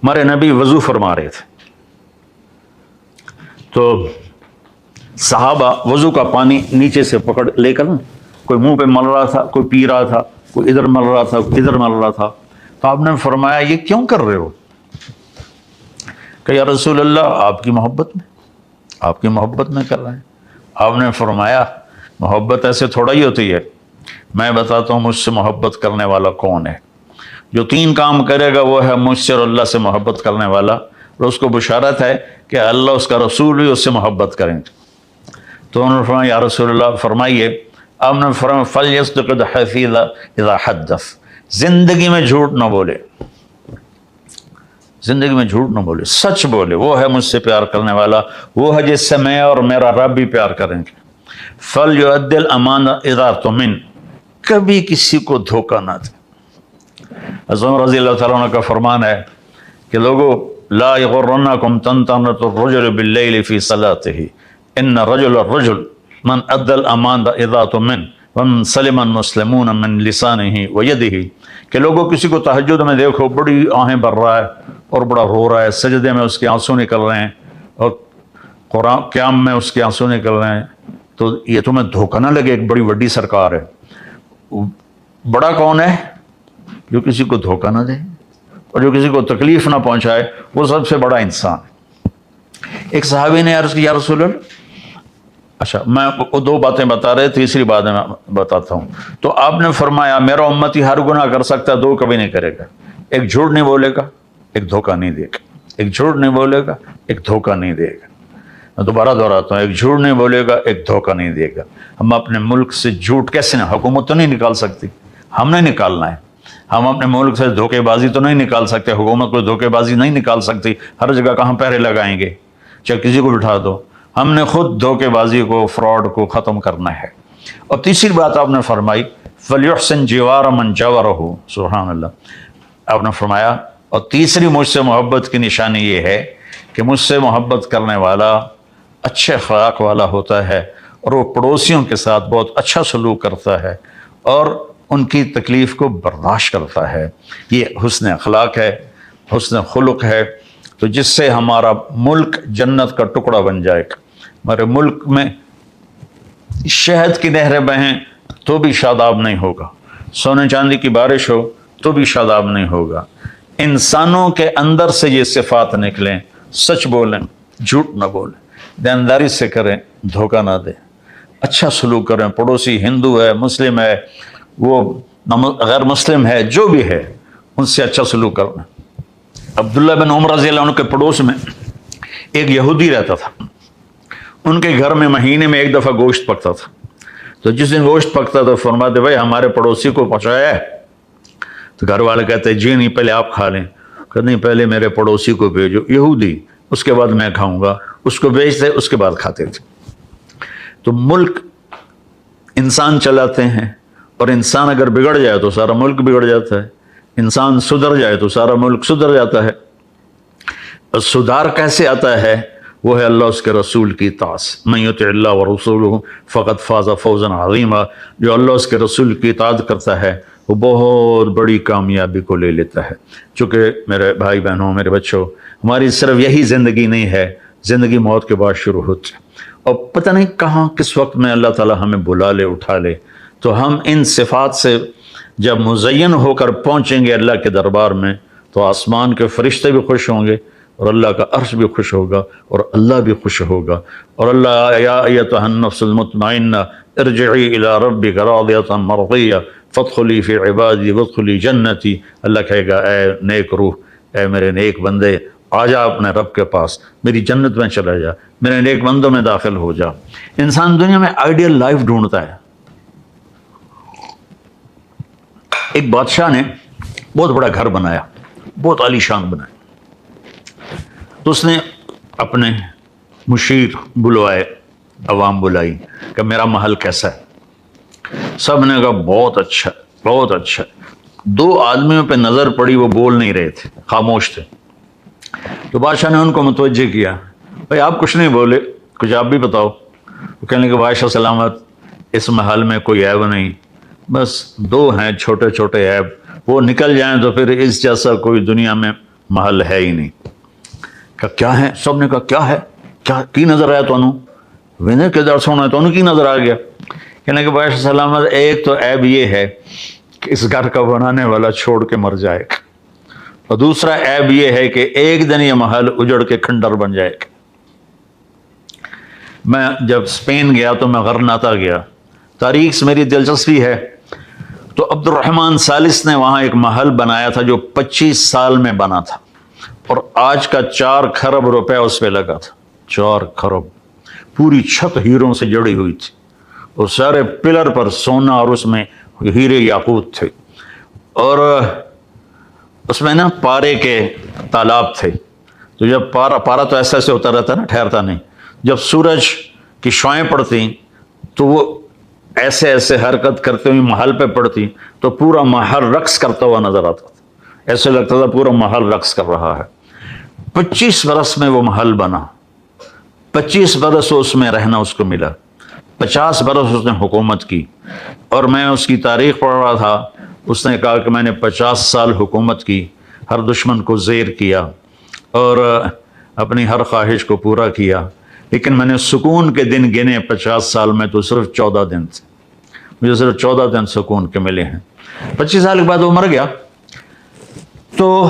ہمارے نبی وضو فرما رہے تھے تو صحابہ وضو کا پانی نیچے سے پکڑ لے کر، کوئی منہ پہ مل رہا تھا، کوئی پی رہا تھا، کوئی ادھر مل رہا تھا، کوئی ادھر مل رہا تھا، تو آپ نے فرمایا یہ کیوں کر رہے ہو؟ کہ یا رسول اللہ آپ کی محبت میں کر رہے ہیں۔ آپ نے فرمایا محبت ایسے تھوڑا ہی ہوتی ہے، میں بتاتا ہوں مجھ سے محبت کرنے والا کون ہے۔ جو 3 کام کرے گا وہ ہے مجھ سے اور اللہ سے محبت کرنے والا، اور اس کو بشارت ہے کہ اللہ اس کا رسول بھی اس سے محبت کریں گے۔ تو انہوں نے فرمایا یا رسول اللہ فرمائیے، آپ نے فرمایا فَلْيَصْدِقِ الْحَدِيثَ إِذَا حَدَّثَ، زندگی میں جھوٹ نہ بولے، زندگی میں جھوٹ نہ بولے، سچ بولے، وہ ہے مجھ سے پیار کرنے والا، وہ ہے جس سے میں اور میرا رب بھی پیار کریں گے۔ فَلْيُؤَدِّ الْأَمَانَةَ إِذَا اؤْتُمِنَ، کبھی کسی کو دھوکہ نہ دے۔ حضرت عمر رضی اللہ تعالیٰ عنہ کا فرمان ہے کہ لوگوں لا يغرنكم تنطنة الرجل بالليل في صلاته ان رجل الرجل من ادى الامانة اذا اؤتمن ومن سلم المسلمون من لسانه ويده، کہ لوگوں کسی کو تہجد میں دیکھو بڑی آہیں بھر رہا ہے اور بڑا رو رہا ہے، سجدے میں اس کے آنسو نکل رہے ہیں اور قرآن قیام میں اس کے آنسو نکل رہے ہیں، تو یہ تمہیں دھوکہ نہ لگے، ایک بڑی وڈی سرکار ہے۔ بڑا کون ہے؟ جو کسی کو دھوکہ نہ دے اور جو کسی کو تکلیف نہ پہنچائے، وہ سب سے بڑا انسان ہے۔ ایک صحابی نے عرض کی یا رسول اللہ، اچھا میں 2 باتیں بتا رہے، تیسری بات میں بتاتا ہوں۔ تو آپ نے فرمایا میرا امتی ہر گناہ کر سکتا ہے، 2 کبھی نہیں کرے گا، ایک جھوٹ نہیں بولے گا، ایک دھوکہ نہیں دے گا، ایک جھوٹ نہیں بولے گا، ایک دھوکہ نہیں دے گا۔ میں دوبارہ دہراتا ہوں، ایک جھوٹ نہیں بولے گا، ایک دھوکہ نہیں دے گا۔ ہم اپنے ملک سے جھوٹ کیسے نہ، حکومت تو نہیں نکال سکتی، ہم نے نکالنا ہے۔ ہم اپنے ملک سے دھوکے بازی تو نہیں نکال سکتے، حکومت کو دھوکے بازی نہیں نکال سکتی، ہر جگہ کہاں پہرے لگائیں گے، چاہے کسی کو بٹھا دو۔ ہم نے خود دھوکے بازی کو، فراڈ کو ختم کرنا ہے۔ اور تیسری بات آپ نے فرمائی فلیحسن جوار من جورہ، سبحان اللہ۔ آپ نے فرمایا اور تیسری مجھ سے محبت کی نشانی یہ ہے کہ مجھ سے محبت کرنے والا اچھے اخلاق والا ہوتا ہے اور وہ پڑوسیوں کے ساتھ بہت اچھا سلوک کرتا ہے اور ان کی تکلیف کو برداشت کرتا ہے۔ یہ حسن اخلاق ہے، حسن خلق ہے، تو جس سے ہمارا ملک جنت کا ٹکڑا بن جائے گا۔ ہمارے ملک میں شہد کی نہریں بہیں تو بھی شاداب نہیں ہوگا، سونے چاندی کی بارش ہو تو بھی شاداب نہیں ہوگا۔ انسانوں کے اندر سے یہ صفات نکلیں، سچ بولیں، جھوٹ نہ بولیں، دینداری سے کریں، دھوکہ نہ دیں، اچھا سلوک کریں، پڑوسی ہندو ہے، مسلم ہے، وہ غیر مسلم ہے، جو بھی ہے ان سے اچھا سلوک کرنا۔ عبداللہ بن عمر رضی اللہ عنہ کے پڑوس میں ایک یہودی رہتا تھا، ان کے گھر میں مہینے میں ایک دفعہ گوشت پکتا تھا، تو جس دن گوشت پکتا تو فرماتے بھائی ہمارے پڑوسی کو پہنچایا ہے؟ تو گھر والے کہتے جی نہیں، پہلے آپ کھا لیں۔ کہ نہیں، پہلے میرے پڑوسی کو بھیجو، یہودی، اس کے بعد میں کھاؤں گا۔ اس کو بھیجتے، اس کے بعد کھاتے تھے۔ تو ملک انسان چلاتے ہیں، اور انسان اگر بگڑ جائے تو سارا ملک بگڑ جاتا ہے، انسان سدھر جائے تو سارا ملک سدھر جاتا ہے۔ اور سدھار کیسے آتا ہے؟ وہ ہے اللہ اس کے رسول کی اطاعت۔ من یطع اللہ ورسولہ فقد فاز فوزا عظیما، جو اللہ اس کے رسول کی اطاعت کرتا ہے وہ بہت بڑی کامیابی کو لے لیتا ہے۔ چونکہ میرے بھائی بہنوں، میرے بچوں، ہماری صرف یہی زندگی نہیں ہے، زندگی موت کے بعد شروع ہوتی ہے، اور پتہ نہیں کہاں کس وقت میں اللہ تعالیٰ ہمیں بلا لے، اٹھا لے۔ تو ہم ان صفات سے جب مزین ہو کر پہنچیں گے اللہ کے دربار میں تو آسمان کے فرشتے بھی خوش ہوں گے اور اللہ کا عرش بھی خوش ہوگا اور اللہ بھی خوش ہوگا۔ اور اللہ یا ایتھا النفس المطمئنہ ارجعی الی ربک راضیۃ مرضیہ فادخلی فی عبادی وادخلی جنتی، اللہ کہے گا اے نیک روح، اے میرے نیک بندے، آ جا اپنے رب کے پاس، میری جنت میں چلا جا، میرے نیک بندوں میں داخل ہو جا۔ انسان دنیا میں آئیڈیل لائف ڈھونڈتا ہے۔ ایک بادشاہ نے بہت بڑا گھر بنایا، بہت عالی شان بنایا، تو اس نے اپنے مشیر بلوائے، عوام بلائی کہ میرا محل کیسا ہے؟ سب نے کہا بہت اچھا، بہت اچھا۔ دو آدمیوں پہ نظر پڑی، وہ بول نہیں رہے تھے، خاموش تھے۔ تو بادشاہ نے ان کو متوجہ کیا، بھائی آپ کچھ نہیں بولے، کچھ آپ بھی بتاؤ۔ وہ کہنے لگے بادشاہ سلامت، اس محل میں کوئی عیب نہیں، بس دو ہیں چھوٹے چھوٹے عیب، وہ نکل جائیں تو پھر اس جیسا کوئی دنیا میں محل ہے ہی نہیں۔ کہ کیا ہے؟ سب نے کہا کیا ہے، کیا کی نظر آیا تو انہوں وینے کے در سونا ہے تو انہوں کی نظر آ گیا۔ کہنے کہ بادشاہ سلامت، ایک تو عیب یہ ہے کہ اس گھر کا بنانے والا چھوڑ کے مر جائے گا، اور دوسرا عیب یہ ہے کہ ایک دن یہ محل اجڑ کے کھنڈر بن جائے گا۔ میں جب اسپین گیا تو میں غرناطہ گیا، تاریخ سے میری دلچسپی ہے، تو عبد الرحمن ثالث نے وہاں ایک محل بنایا تھا جو 25 سال میں بنا تھا، اور آج کا 4 کھرب روپے اس پہ لگا تھا۔ 4 کھرب، پوری چھت ہیروں سے جڑی ہوئی تھی، اور سارے پلر پر سونا اور اس میں ہیرے یاقوت تھے، اور اس میں نا پارے کے تالاب تھے۔ تو جب پارا تو ایسا ایسے ہوتا رہتا نا، ٹھہرتا نہیں، جب سورج کی شعائیں پڑتی تو وہ ایسے ایسے حرکت کرتے ہوئے محل پہ پڑتی تو پورا محل رقص کرتا ہوا نظر آتا تھا، ایسے لگتا تھا پورا محل رقص کر رہا ہے۔ 25 برس میں وہ محل بنا، 25 برس اس میں رہنا اس کو ملا، 50 برس اس نے حکومت کی۔ اور میں اس کی تاریخ پڑھ رہا تھا، اس نے کہا کہ میں نے 50 سال حکومت کی، ہر دشمن کو زیر کیا اور اپنی ہر خواہش کو پورا کیا، لیکن میں نے سکون کے دن گنے 50 سال میں تو صرف 14 دن تھے، مجھے صرف 14 دن سکون کے ملے ہیں۔ 25 سال کے بعد وہ مر گیا، تو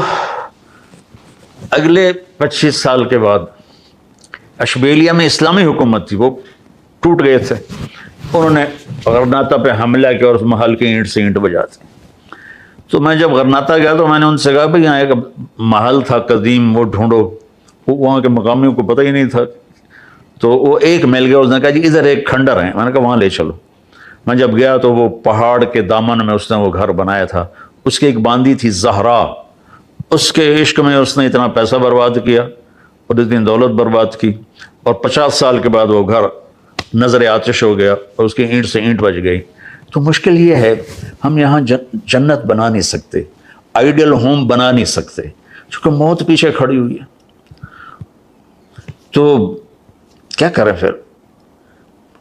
اگلے 25 سال کے بعد اشبیلیہ میں اسلامی حکومت تھی، وہ ٹوٹ گئے تھے، انہوں نے غرناطہ پہ حملہ کیا اور اس محل کی اینٹ سے اینٹ بجاتے۔ تو میں جب غرناطہ گیا تو میں نے ان سے کہا بھائی یہاں ایک محل تھا قدیم، وہ ڈھونڈو، وہاں کے مقامیوں کو پتہ ہی نہیں تھا۔ تو وہ ایک مل گیا، اس نے کہا جی ادھر ایک کھنڈر ہے، میں نے کہا وہاں لے چلو۔ میں جب گیا تو وہ پہاڑ کے دامن میں اس نے وہ گھر بنایا تھا، اس کی ایک باندی تھی زہرا، اس کے عشق میں اس نے اتنا پیسہ برباد کیا اور اتنی دولت برباد کی، اور 50 سال کے بعد وہ گھر نظر آتش ہو گیا اور اس کی اینٹ سے اینٹ بج گئی۔ تو مشکل یہ ہے ہم یہاں جنت بنا نہیں سکتے، آئیڈیل ہوم بنا نہیں سکتے، چونکہ موت پیچھے کھڑی ہوئی ہے۔ تو کیا کریں پھر؟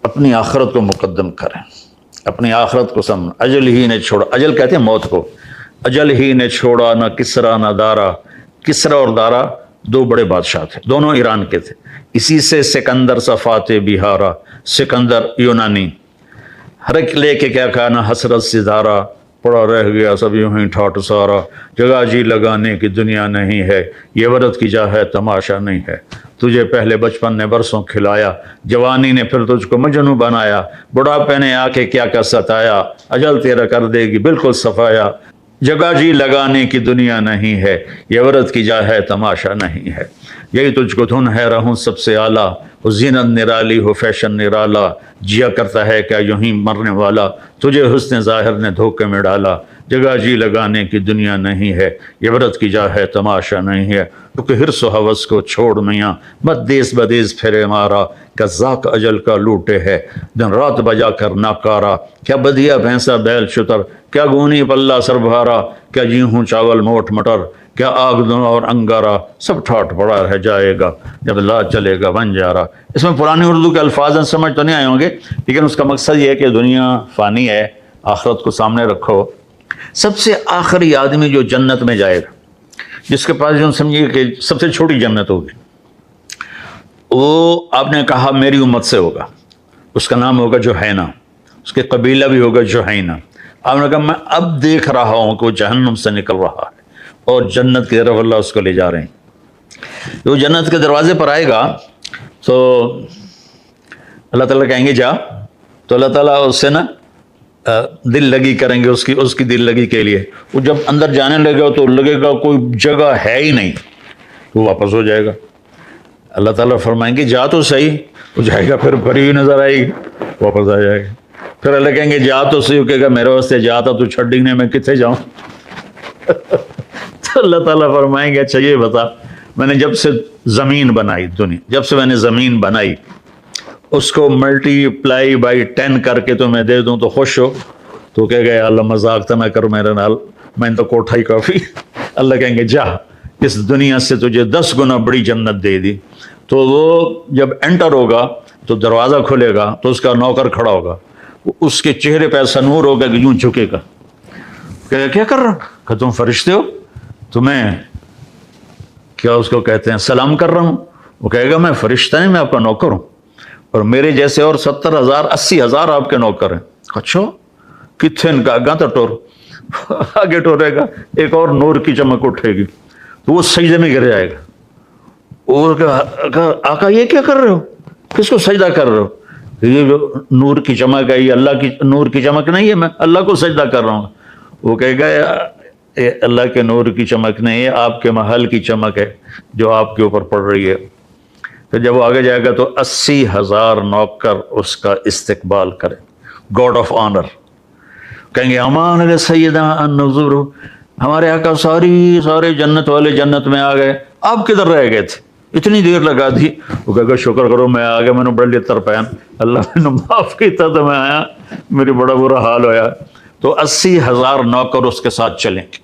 اپنی آخرت کو مقدم کریں، اپنی آخرت کو سمجھ۔ اجل ہی نے چھوڑا، اجل کہتے ہیں موت کو، اجل ہی نے چھوڑا نہ کسرا نہ دارا۔ کسرا اور دارا دو بڑے بادشاہ تھے، دونوں ایران کے تھے، اسی سے سکندر صفات بہارا، سکندر یونانی، ہر ایک لے کے کیا کہا نا حسرت ستارہ، پڑا رہ گیا سب یوں ہی ٹھاٹ سارا، جگہ جی لگانے کی دنیا نہیں ہے، یہ ورد کی جا ہے تماشا نہیں ہے، تجھے پہلے بچپن نے برسوں کھلایا، جوانی نے پھر تجھ کو مجنوں بنایا، بڑھاپے نے آ کے کیا کیا ستایا، اجل تیرا کر دے گی بالکل صفایا، جگہ جی لگانے کی دنیا نہیں ہے، یہ ورد کی جا ہے تماشا نہیں ہے، یہی تجھ کو دھن ہے رہوں سب سے اعلیٰ، ہو زینت نرالی ہو فیشن نرالا، جیا کرتا ہے کیا یوں ہی مرنے والا، تجھے حسن ظاہر نے دھوکے میں ڈالا، جگہ جی لگانے کی دنیا نہیں ہے، یہ ورد کی جا ہے تماشا نہیں ہے، کیونکہ حرص و حوث کو چھوڑ میاں، مت دیس بدیس پھرے مارا، کہ ذاک اجل کا لوٹے ہے، دن رات بجا کر ناکارا، کیا بدیا بھینسا بیل شتر، کیا گونی پلہ سر بھارا، کیا گیہوں چاول موٹ مٹر، کیا آگ دن اور انگارا، سب ٹھاٹ پڑا رہ جائے گا جب لا چلے گا بنجارا۔ اس میں پرانی اردو کے الفاظ ہیں، سمجھ تو نہیں آئے ہوں گے، لیکن اس کا مقصد یہ ہے کہ دنیا فانی ہے، آخرت کو سامنے رکھو۔ سب سے آخری آدمی جو جنت میں جائے گا، جس کے پاس جو سمجھیے کہ سب سے چھوٹی جنت ہوگی، وہ آپ نے کہا میری امت سے ہوگا، اس کا نام ہوگا جوہینہ، اس کے قبیلہ بھی ہوگا جوہینہ۔ آپ نے کہا میں اب دیکھ رہا ہوں کہ وہ جہنم سے نکل رہا ہے اور جنت کی طرف اللہ اس کو لے جا رہے ہیں۔ جو جنت کے دروازے پر آئے گا تو اللہ تعالیٰ کہیں گے جا، تو اللہ تعالیٰ اس سے نا دل لگی کریں گے، اس کی دل لگی کے لیے۔ وہ جب اندر جانے لگے گا تو لگے گا کوئی جگہ ہے ہی نہیں، وہ واپس ہو جائے گا۔ اللہ تعالیٰ فرمائیں گے جا تو صحیح، وہ جائے گا، پھر بھری ہوئی نظر آئے گی، واپس آ جائے گا۔ پھر اللہ کہیں گے جا تو صحیح، کہے گا میرے واسطے جاتا تو چھڈنے میں کتنے جاؤں۔ تو اللہ تعالیٰ فرمائیں گے اچھا یہ بتا، میں نے جب سے زمین بنائی، دنیا جب سے میں نے زمین بنائی، اس کو ملٹی پلائی بائی 10 کر کے تو میں دے دوں تو خوش ہو؟ تو کہے گا یا اللہ مذاق تو نہ کر میرے نال، میں نے تو کوٹھا ہی کافی۔ اللہ کہیں گے جا، اس دنیا سے تجھے 10 گنا بڑی جنت دے دی۔ تو وہ جب انٹر ہوگا تو دروازہ کھلے گا تو اس کا نوکر کھڑا ہوگا، اس کے چہرے پہ ایسا نور ہوگا کہ یوں جھکے گا، کہے گا کیا کر رہا؟ کہ تم فرشتے ہو، تمہیں کیا اس کو کہتے ہیں سلام کر رہا ہوں۔ وہ کہے گا میں فرشتہ نہیں، میں آپ کا نوکر ہوں، اور میرے جیسے اور 70,000 80,000 آپ کے نوکر ہیں۔ اچھا کتنے ان کا آگاں تو ٹور آگے ٹورے گا، ایک اور نور کی چمک اٹھے گی تو وہ سجدے میں گر جائے گا۔ اور آقا یہ کیا کر رہے ہو؟ کس کو سجدہ کر رہے ہو؟ یہ جو نور کی چمک ہے یہ اللہ کی نور کی چمک نہیں ہے، میں اللہ کو سجدہ کر رہا ہوں۔ وہ کہے گا اللہ کے نور کی چمک نہیں ہے، آپ کے محل کی چمک ہے جو آپ کے اوپر پڑ رہی ہے۔ پھر جب وہ آگے جائے گا تو 80,000 نوکر اس کا استقبال کریں، گاڈ آف آنر، کہیں گے امان علیہ سیدنا النظور، ہمارے آقا سارے جنت والے جنت میں آ گئے، آپ کدھر رہ گئے تھے؟ اتنی دیر لگا دی۔ وہ کہے گا شکر کرو میں آ گیا، میں نے بڑے لیے ترپین، اللہ نے معاف کیتا تو میں آیا، میری بڑا برا حال ہویا۔ تو 80,000 نوکر اس کے ساتھ چلیں گے،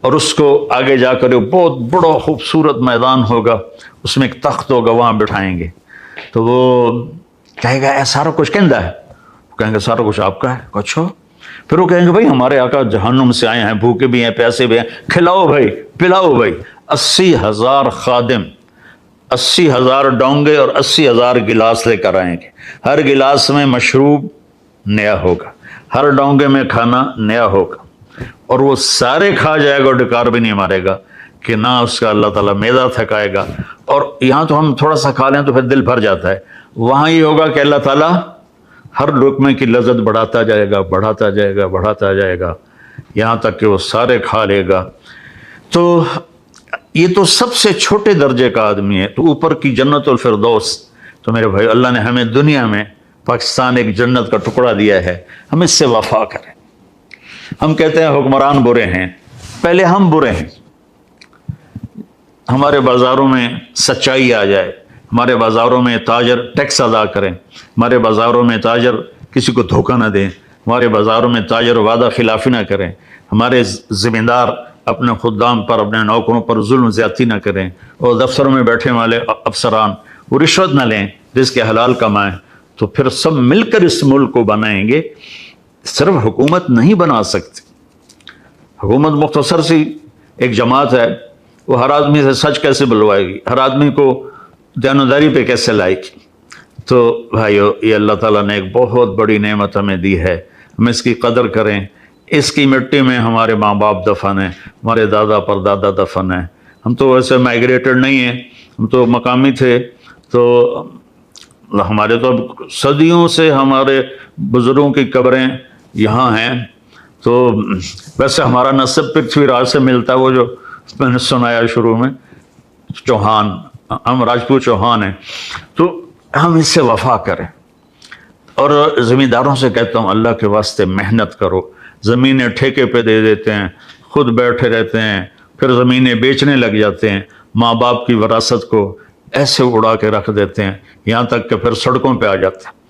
اور اس کو آگے جا کر بہت بڑا خوبصورت میدان ہوگا، اس میں ایک تخت ہوگا، وہاں بٹھائیں گے۔ تو وہ کہے گا اے سارا کچھ کہندا ہے؟ وہ کہیں گے سارا کچھ آپ کا ہے۔ اچھا؟ پھر وہ کہیں گے بھائی ہمارے آقا جہنم سے آئے ہیں، بھوکے بھی ہیں پیاسے بھی ہیں، کھلاؤ بھائی پلاؤ بھائی۔ 80,000 خادم، 80,000 ڈونگے اور 80,000 گلاس لے کر آئیں گے، ہر گلاس میں مشروب نیا ہوگا، ہر ڈونگے میں کھانا نیا ہوگا، اور وہ سارے کھا جائے گا اور ڈکار بھی نہیں مارے گا کہ نہ اس کا اللہ تعالیٰ معدہ تھکائے گا۔ اور یہاں تو ہم تھوڑا سا کھا لیں تو پھر دل بھر جاتا ہے، وہاں یہ ہوگا کہ اللہ تعالیٰ ہر لقمے کی لذت بڑھاتا جائے گا، بڑھاتا جائے گا، بڑھاتا جائے گا، یہاں تک کہ وہ سارے کھا لے گا۔ تو یہ تو سب سے چھوٹے درجے کا آدمی ہے، تو اوپر کی جنت الفردوس۔ تو میرے بھائی اللہ نے ہمیں دنیا میں پاکستان ایک جنت کا ٹکڑا دیا ہے، ہم اس سے وفا کریں۔ ہم کہتے ہیں حکمران برے ہیں، پہلے ہم برے ہیں، ہمارے بازاروں میں سچائی آ جائے، ہمارے بازاروں میں تاجر ٹیکس ادا کریں، ہمارے بازاروں میں تاجر کسی کو دھوکہ نہ دیں، ہمارے بازاروں میں تاجر وعدہ خلافی نہ کریں، ہمارے ذمہ دار اپنے خدام پر، اپنے نوکروں پر ظلم زیادتی نہ کریں، اور دفتروں میں بیٹھے والے افسران وہ رشوت نہ لیں، رزق حلال کمائیں، تو پھر سب مل کر اس ملک کو بنائیں گے۔ صرف حکومت نہیں بنا سکتی، حکومت مختصر سی ایک جماعت ہے، وہ ہر آدمی سے سچ کیسے بلوائے گی، ہر آدمی کو دیانتداری پہ کیسے لائے گی؟ تو بھائیو، یہ اللہ تعالیٰ نے ایک بہت بڑی نعمت ہمیں دی ہے، ہم اس کی قدر کریں۔ اس کی مٹی میں ہمارے ماں باپ دفن ہیں، ہمارے دادا پر دادا دفن ہیں۔ ہم تو ویسے مائگریٹڈ نہیں ہیں، ہم تو مقامی تھے، تو ہمارے تو اب صدیوں سے ہمارے بزرگوں کی قبریں یہاں ہیں۔ تو ویسے ہمارا نسب پرتھوی راج سے ملتا ہے، وہ جو میں نے سنایا شروع میں، چوہان، ہم راجپوت چوہان ہیں۔ تو ہم اس سے وفا کریں، اور زمین داروں سے کہتا ہوں اللہ کے واسطے محنت کرو۔ زمینیں ٹھیکے پہ دے دیتے ہیں، خود بیٹھے رہتے ہیں، پھر زمینیں بیچنے لگ جاتے ہیں، ماں باپ کی وراثت کو ایسے اڑا کے رکھ دیتے ہیں، یہاں تک کہ پھر سڑکوں پہ آ جاتے ہیں۔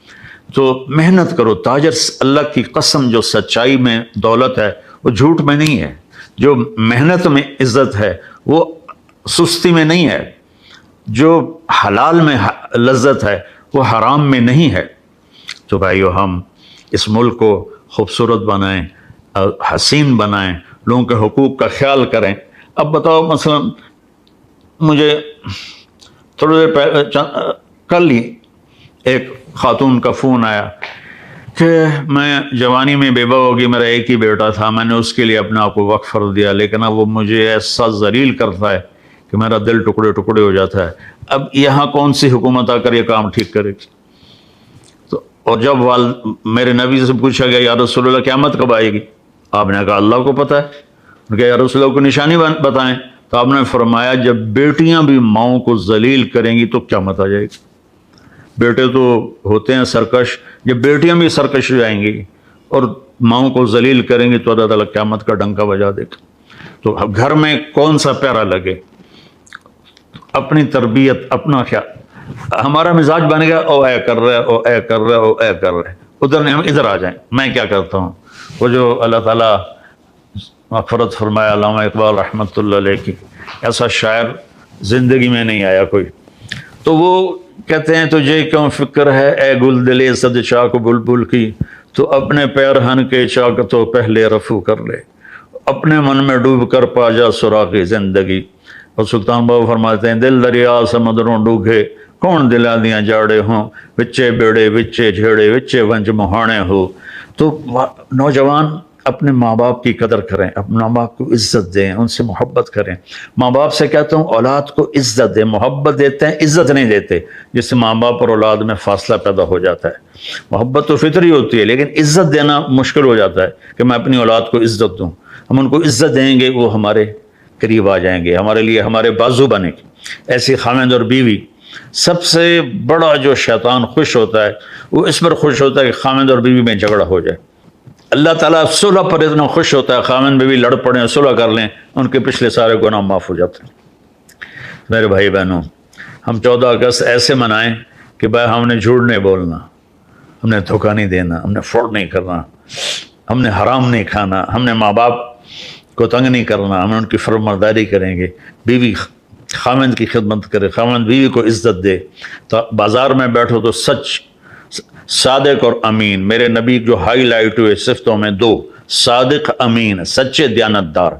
تو محنت کرو۔ تاجر، اللہ کی قسم، جو سچائی میں دولت ہے وہ جھوٹ میں نہیں ہے، جو محنت میں عزت ہے وہ سستی میں نہیں ہے، جو حلال میں لذت ہے وہ حرام میں نہیں ہے۔ تو بھائیو، ہم اس ملک کو خوبصورت بنائیں، حسین بنائیں، لوگوں کے حقوق کا خیال کریں۔ اب بتاؤ، مثلا مجھے تھوڑی دیر پہلے کل ہی ایک خاتون کا فون آیا کہ میں جوانی میں بیوہ ہوگی، میرا ایک ہی بیٹا تھا، میں نے اس کے لیے اپنے آپ کو وقف کر دیا، لیکن اب وہ مجھے ایسا ذلیل کرتا ہے کہ میرا دل ٹکڑے ٹکڑے ہو جاتا ہے۔ اب یہاں کون سی حکومت آ کر یہ کام ٹھیک کرے گی؟ تو اور جب میرے نبی سے پوچھا گیا یا رسول اللہ قیامت کب آئے گی؟ آپ نے کہا اللہ کو پتہ ہے۔ انہوں نے کہا یا رسول اللہ کو نشانی بتائیں، تو آپ نے فرمایا جب بیٹیاں بھی ماؤں کو ذلیل کریں گی تو قیامت آ جائے گی۔ بیٹے تو ہوتے ہیں سرکش، جب بیٹیاں بھی سرکش ہو جائیں گی اور ماؤں کو ذلیل کریں گی تو اللہ تعالیٰ قیامت کا ڈنکا بجا دے گا۔ تو گھر میں کون سا پیارا لگے، اپنی تربیت، اپنا خیال۔ ہمارا مزاج بن گیا او اے کر رہا ہے، او اے کر رہا ہے، او اے کر رہا ہے، ادھر نہیں، ہم ادھر آ جائیں۔ میں کیا کرتا ہوں، وہ جو اللہ تعالیٰ مغفرت فرمایا علامہ اقبال رحمۃ اللہ علیہ کی، ایسا شاعر زندگی میں نہیں آیا کوئی، تو وہ کہتے ہیں تجھے کیوں فکر ہے اے گل دلے صد چاک بلبل کی، تو اپنے پیرہن کے چاک تو پہلے رفو کر لے، اپنے من میں ڈوب کر پا جا سراغ زندگی۔ اور سلطان بابو فرماتے ہیں دل دریا سمندروں ڈوگے، کون دلا دیاں جاڑے ہوں، وچے بیڑے وچے جھیڑے وچے ونج مہانے ہو۔ تو نوجوان اپنے ماں باپ کی قدر کریں، اپنے ماں باپ کو عزت دیں، ان سے محبت کریں۔ ماں باپ سے کہتا ہوں اولاد کو عزت دیں، محبت دیتے ہیں، عزت نہیں دیتے، جس سے ماں باپ اور اولاد میں فاصلہ پیدا ہو جاتا ہے۔ محبت تو فطری ہوتی ہے، لیکن عزت دینا مشکل ہو جاتا ہے کہ میں اپنی اولاد کو عزت دوں۔ ہم ان کو عزت دیں گے، وہ ہمارے قریب آ جائیں گے، ہمارے لیے ہمارے بازو بنے گی۔ ایسی خاوند اور بیوی، سب سے بڑا جو شیطان خوش ہوتا ہے وہ اس پر خوش ہوتا ہے کہ خاوند اور بیوی میں جھگڑا ہو جائے۔ اللہ تعالیٰ صلح پر اتنا خوش ہوتا ہے، خاوند بیوی لڑ پڑیں، صلح کر لیں، ان کے پچھلے سارے گناہ معاف ہو جاتے ہیں۔ میرے بھائی بہنوں، ہم 14 اگست ایسے منائیں کہ بھائی ہم نے جھوٹ نہیں بولنا، ہم نے دھوکہ نہیں دینا، ہم نے فراڈ نہیں کرنا، ہم نے حرام نہیں کھانا، ہم نے ماں باپ کو تنگ نہیں کرنا، ہم ان کی فرمانبرداری کریں گے۔ بیوی خاوند کی خدمت کرے، خاوند بیوی کو عزت دے۔ تو بازار میں بیٹھو تو سچ، صادق اور امین، میرے نبی جو ہائی لائٹ ہوئے صفتوں میں 2، صادق امین، سچے دیانتدار۔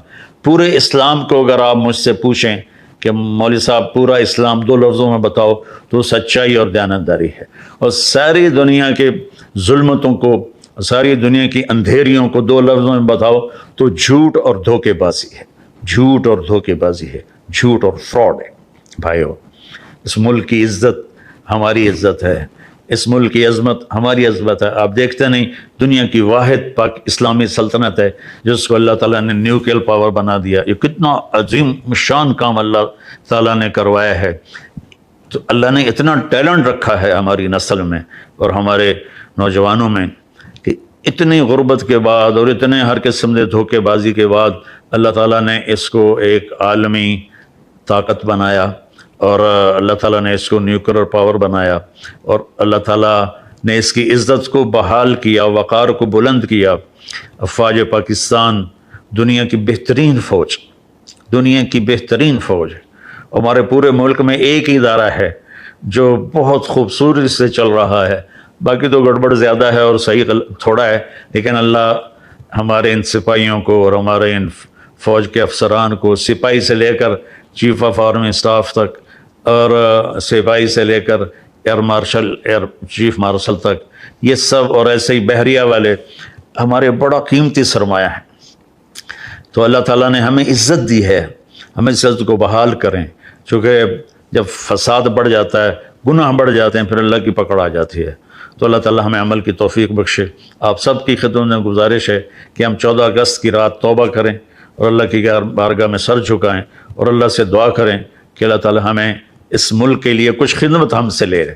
پورے اسلام کو اگر آپ مجھ سے پوچھیں کہ مولوی صاحب پورا اسلام 2 لفظوں میں بتاؤ تو سچائی اور دیانتداری ہے۔ اور ساری دنیا کے ظلمتوں کو، ساری دنیا کی اندھیریوں کو 2 لفظوں میں بتاؤ تو جھوٹ اور دھوکے بازی ہے، جھوٹ اور دھوکے بازی ہے، جھوٹ اور فراڈ ہے۔ بھائیو، اس ملک کی عزت ہماری عزت ہے، اس ملک کی عظمت ہماری عظمت ہے۔ آپ دیکھتے نہیں، دنیا کی واحد پاک اسلامی سلطنت ہے جس کو اللہ تعالیٰ نے نیوکلیئر پاور بنا دیا۔ یہ کتنا عظیم شان کام اللہ تعالیٰ نے کروایا ہے۔ تو اللہ نے اتنا ٹیلنٹ رکھا ہے ہماری نسل میں اور ہمارے نوجوانوں میں کہ اتنی غربت کے بعد اور اتنے ہر قسم کے دھوکے بازی کے بعد اللہ تعالیٰ نے اس کو ایک عالمی طاقت بنایا، اور اللہ تعالیٰ نے اس کو نیوکلیئر پاور بنایا، اور اللہ تعالیٰ نے اس کی عزت کو بحال کیا، وقار کو بلند کیا۔ افواج پاکستان دنیا کی بہترین فوج، دنیا کی بہترین فوج ہے۔ ہمارے پورے ملک میں ایک ہی ادارہ ہے جو بہت خوبصورتی سے چل رہا ہے، باقی تو گڑبڑ زیادہ ہے اور صحیح تھوڑا ہے، لیکن اللہ ہمارے ان سپاہیوں کو اور ہمارے ان فوج کے افسران کو، سپاہی سے لے کر چیف آف آرمی اسٹاف تک، اور سپاہی سے لے کر air marshal, air chief marshal تک، یہ سب، اور ایسے ہی بحریہ والے ہمارے بڑا قیمتی سرمایہ ہیں۔ تو اللہ تعالیٰ نے ہمیں عزت دی ہے، ہمیں عزت کو بحال کریں، چونکہ جب فساد بڑھ جاتا ہے، گناہ بڑھ جاتے ہیں، پھر اللہ کی پکڑ آ جاتی ہے۔ تو اللہ تعالیٰ ہمیں عمل کی توفیق بخشے۔ آپ سب کی خدمت میں گزارش ہے کہ ہم 14 اگست کی رات توبہ کریں اور اللہ کی بارگاہ میں سر جھکائیں اور اللہ سے دعا کریں کہ اللہ تعالیٰ ہمیں اس ملک کے لیے کچھ خدمت ہم سے لے رہے۔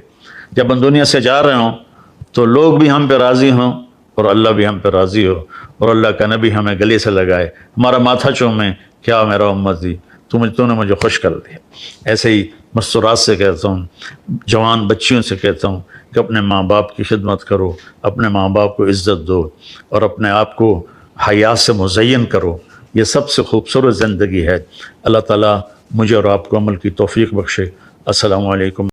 جب ہم دنیا سے جا رہے ہوں تو لوگ بھی ہم پہ راضی ہوں اور اللہ بھی ہم پہ راضی ہو، اور اللہ کا نبی ہمیں گلے سے لگائے، ہمارا ماتھا چومے، کیا میرا امتی، تو نے مجھے خوش کر دیا۔ ایسے ہی مستورات سے کہتا ہوں، جوان بچیوں سے کہتا ہوں کہ اپنے ماں باپ کی خدمت کرو، اپنے ماں باپ کو عزت دو، اور اپنے آپ کو حیا سے مزین کرو۔ یہ سب سے خوبصورت زندگی ہے۔ اللہ تعالیٰ مجھے اور آپ کو عمل کی توفیق بخشے۔ السلام علیکم۔